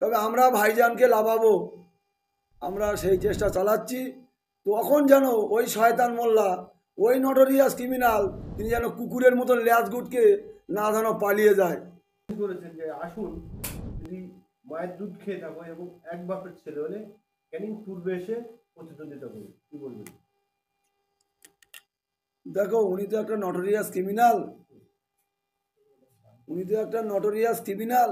তবে আমরা ভাইজানকে লাভাবো, আমরা সেই চেষ্টা চালাচ্ছি। তখন যেন ওই শয়তান মোল্লা, ওই নটোরিয়াস ক্রিমিনাল, তিনি যেন কুকুরের মতন ল্যাজ গুটকে না যেন পালিয়ে যায়। বলেছেন যে আসুন, যদি মায়ের দুধ খেয়ে থাকো এবং এক বাপের ছেলে হলে ক্যানিং পূর্বে এসে প্রতিদ্বন্দ্বিতা করুন, কি বলবেন? দেখো, উনি তো একটা নটোরিয়াস ক্রিমিনাল,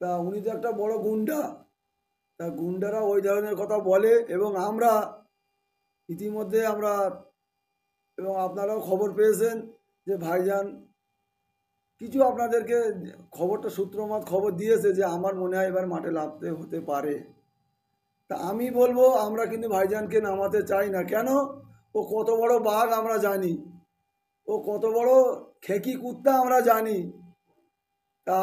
তা উনি তো একটা বড় গুন্ডা। তা গুন্ডারা ওই ধরনের কথা বলে, এবং আমরা ইতিমধ্যে এবং আপনারাও খবর পেয়েছেন যে ভাইজান কিছু আপনাদেরকে খবরটা সূত্রমত খবর দিয়েছে যে আমার মনে হয় এবার মাঠে নামতে হতে পারে। তা আমি বলবো, আমরা কিন্তু ভাইজানকে নামাতে চাই না। কেন? ও কত বড় বাঘ আমরা জানি, ও কত বড় খেকি কুত্তা আমরা জানি। তা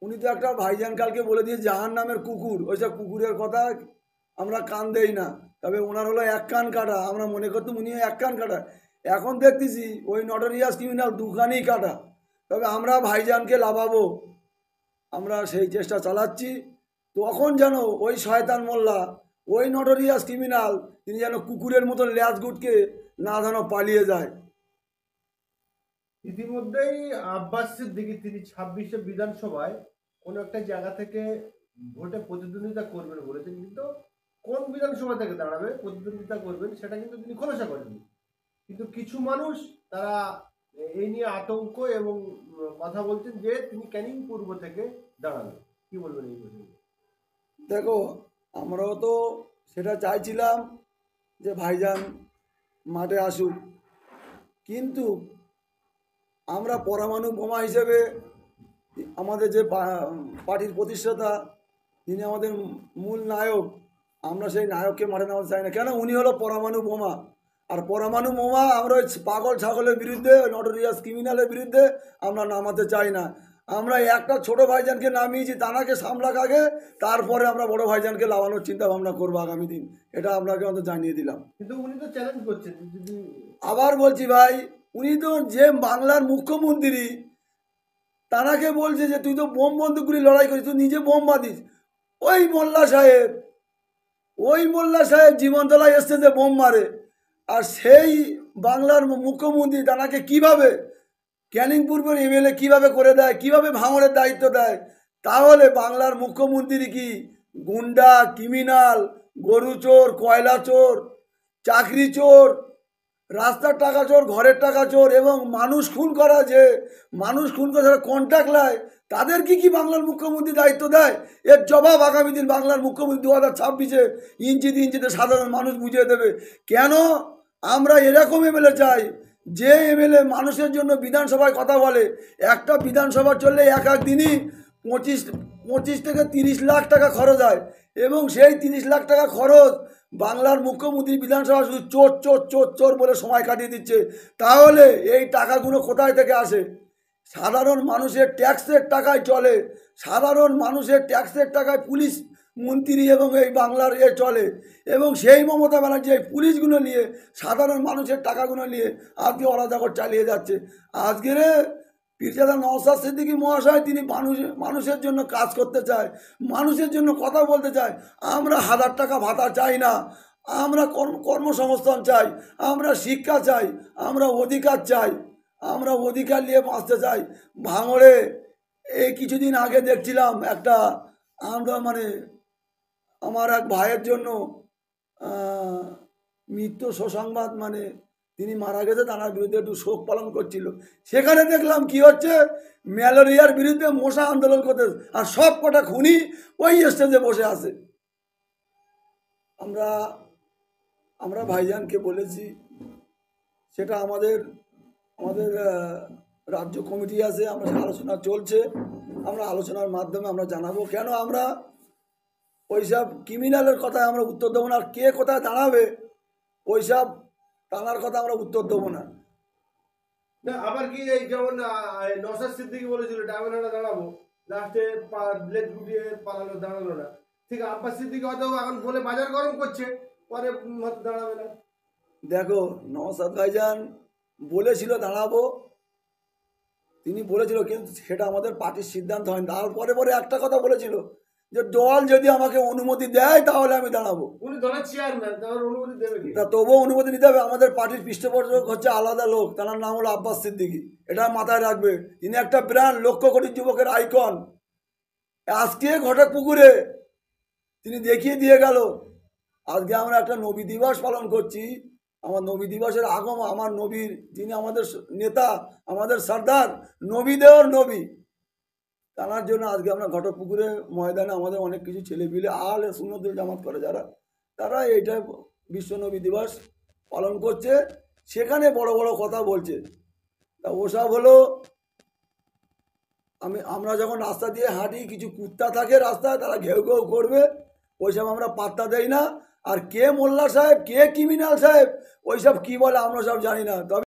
উনি তো একটা ভাইজান কালকে বলে দিয়ে জাহান নামের কুকুর, ওইসব কুকুরের কথা আমরা কান দেই না। তবে ওনার হলো এক কান কাটা, আমরা মনে করতাম উনি এক কান কাটা, এখন দেখতেছি ওই নটোরিয়াস ক্রিমিনাল দুখানি কাটা। তবে আমরা ভাইজানকে লাভাবো, আমরা সেই চেষ্টা চালাচ্ছি। তখন যেন ওই শয়তান মোল্লা, ওই নটোরিয়াস ক্রিমিনাল, তিনি যেন কুকুরের মতন ল্যাজ গুটকে না যেন পালিয়ে যায়। ইতিমধ্যেই আব্বাস সিদ্দিকী তিনি 26শে বিধানসভায় কোনো একটা জায়গা থেকে ভোটে প্রতিদ্বন্দ্বিতা করবেন বলেছেন, কিন্তু কোন বিধানসভা থেকে দাঁড়াবে প্রতিদ্বন্দ্বিতা করবেন সেটা কিন্তু তিনি খোলাসা করেননি। কিন্তু কিছু মানুষ তারা এই নিয়ে আতঙ্ক এবং কথা বলছেন যে তিনি ক্যানিং পূর্ব থেকে দাঁড়াবেন, কি বলবেন এই প্রসঙ্গে? দেখো, আমরাও তো সেটা চাইছিলাম যে ভাইজান মাঠে আসুক, কিন্তু আমরা পরমাণু বোমা হিসেবে আমাদের যে পার্টির প্রতিষ্ঠাতা, যিনি আমাদের মূল নায়ক, আমরা সেই নায়ককে মাঠে নামাতে চাই না। কেন? উনি হলো পরমাণু বোমা। আর পরমাণু বোমা আমরা ওই পাগল ছাগলের বিরুদ্ধে, নটোরিয়াস ক্রিমিনালের বিরুদ্ধে আমরা নামাতে চাই না। আমরা একটা ছোট ভাইজানকে নামিয়েছি, তানাকে সামলাক আগে, তারপরে আমরা বড় ভাইজানকে লাগানোর চিন্তা ভাবনা করবো আগামী দিন। এটা আপনাকে অন্তত জানিয়ে দিলাম। কিন্তু উনি তো চ্যালেঞ্জ করছেন, যদি আবার বলছি ভাই, উনি তো যে বাংলার মুখ্যমন্ত্রী, তানাকে বলছে যে তুই তো বোম বন্দুকগুলি লড়াই করিস, তুই নিজে বোম বাঁধিস। ওই মোল্লা সাহেব জীবনতলায় এসছে যে বোম মারে, আর সেই বাংলার মুখ্যমন্ত্রী তানাকে কিভাবে ক্যানিং পূর্বের এমএলএ কিভাবে করে দেয়, কিভাবে ভাঙড়ের দায়িত্ব দেয়? তাহলে বাংলার মুখ্যমন্ত্রী কি গুন্ডা, ক্রিমিনাল, গরু চোর, কয়লা চোর, চাকরি চোর, রাস্তার টাকা চোর, ঘরের টাকা চোর, এবং মানুষ খুন করা, যে মানুষ খুন করে যারা কন্ট্যাক্ট নেয়, তাদের কি বাংলার মুখ্যমন্ত্রী দায়িত্ব দেয়? এর জবাব আগামী দিন বাংলার মুখ্যমন্ত্রী 2026-এ ইঞ্চিতে ইঞ্চিতে সাধারণ মানুষ বুঝিয়ে দেবে। কেন আমরা এরকম এমএলএ চাই, যে এমএলএ মানুষের জন্য বিধানসভায় কথা বলে? একটা বিধানসভা চললে এক এক দিনই 25 থেকে 30 লাখ টাকা খরচ হয়, এবং সেই 30 লাখ টাকা খরচ বাংলার মুখ্যমন্ত্রী বিধানসভা শুধু চোর চোর চোর চোর বলে সময় কাটিয়ে দিচ্ছে। তাহলে এই টাকাগুলো কোথায় থেকে আসে? সাধারণ মানুষের ট্যাক্সের টাকায় চলে, সাধারণ মানুষের ট্যাক্সের টাকায় পুলিশ মন্ত্রী এবং এই বাংলার চলে, এবং সেই মমতা ব্যানার্জি এই পুলিশগুলো নিয়ে, সাধারণ মানুষের টাকাগুলো নিয়ে আজকে অরাজকতা চালিয়ে যাচ্ছে। আজকের পীরজাদা নওশাদ সিদ্দিকী মহাশয়, তিনি মানুষের জন্য কাজ করতে চায়, মানুষের জন্য কথা বলতে চায়। আমরা 1000 টাকা ভাতা চাই না, আমরা কর্মসংস্থান চাই, আমরা শিক্ষা চাই, আমরা অধিকার চাই, আমরা অধিকার নিয়ে বাঁচতে চাই। ভাঙড়ে এই কিছুদিন আগে দেখছিলাম একটা, আমরা আমার এক ভাইয়ের জন্য মৃত্যু সুসংবাদ, তিনি মারা গেছে, তার বিরুদ্ধে একটু শোক পালন করছিল। সেখানে দেখলাম কি হচ্ছে, ম্যালেরিয়ার বিরুদ্ধে মশা আন্দোলন করতে, আর সব কটা খুনি ওই স্টেজে বসে আছে। আমরা ভাইজানকে বলেছি, সেটা আমাদের রাজ্য কমিটি আছে, আমরা আলোচনা চলছে, আমরা আলোচনার মাধ্যমে আমরা জানাবো। কেন আমরা ওইসব ক্রিমিনালের কথায় আমরা উত্তর দেবো না, আর কে কোথায় দাঁড়াবে ওইসব টানার কথা আমরা উত্তর দেবো না। আবার কি এই যেমন নওশাদ সিদ্দিকী বলেছিল ডায়মন্ড দাঁড়াবো, লাস্টে ব্লেড গুটিয়ে পালালো, দাঁড়ালো না। ঠিক আব্বাস সিদ্দিকী হয়তো এখন বলে বাজার গরম করছে, পরে হয়তো দাঁড়াবে না। দেখো, নওশাদ ভাইজান বলেছিল দাঁড়াবো, তিনি বলেছিল, কিন্তু সেটা আমাদের পার্টির সিদ্ধান্ত হয়নি। তারপরে একটা কথা বলেছিল যে দল যদি আমাকে অনুমতি দেয় তাহলে আমি দাঁড়াবো। উনি দলের চেয়ারম্যান, তার অনুমতি দেবে কি? তা তবুও অনুমতি নিতে হবে। আমাদের পার্টির পৃষ্ঠপোষক হচ্ছে আলাদা লোক, তার নাম হলো আব্বাস সিদ্দিকী। এটা মাথায় রাখবে। তিনি একটা ব্র্যান্ড, লক্ষ কোটি যুবকের আইকন। আজকে ঘটকপুকুরে তিনি দেখিয়ে দিয়ে গেল। আজকে আমরা একটা নবী দিবস পালন করছি। আমার নবী দিবসের আগম, আমার নবীর, যিনি আমাদের নেতা, আমাদের সর্দার, নবীদের নবী, তার জন্য আজকে আমরা ঘটকপুকুরে ময়দানে আমাদের অনেক কিছু ছেলেপিলে আহলে সুন্নতুল জামাত করে যারা, তারা এইটা বিশ্ব নবী দিবস পালন করছে, সেখানে বড় বড় কথা বলছে। তা ওসব হলো, আমরা যখন রাস্তা দিয়ে হাঁটি, কিছু কুত্তা থাকে রাস্তায়, তারা ঘেউ ঘেউ করবে, ওইসব আমরা পাত্তা দেই না। আর কে মোল্লা সাহেব, কে ক্রিমিনাল সাহেব, ওইসব কি বলে আমরা সব জানি না। তবে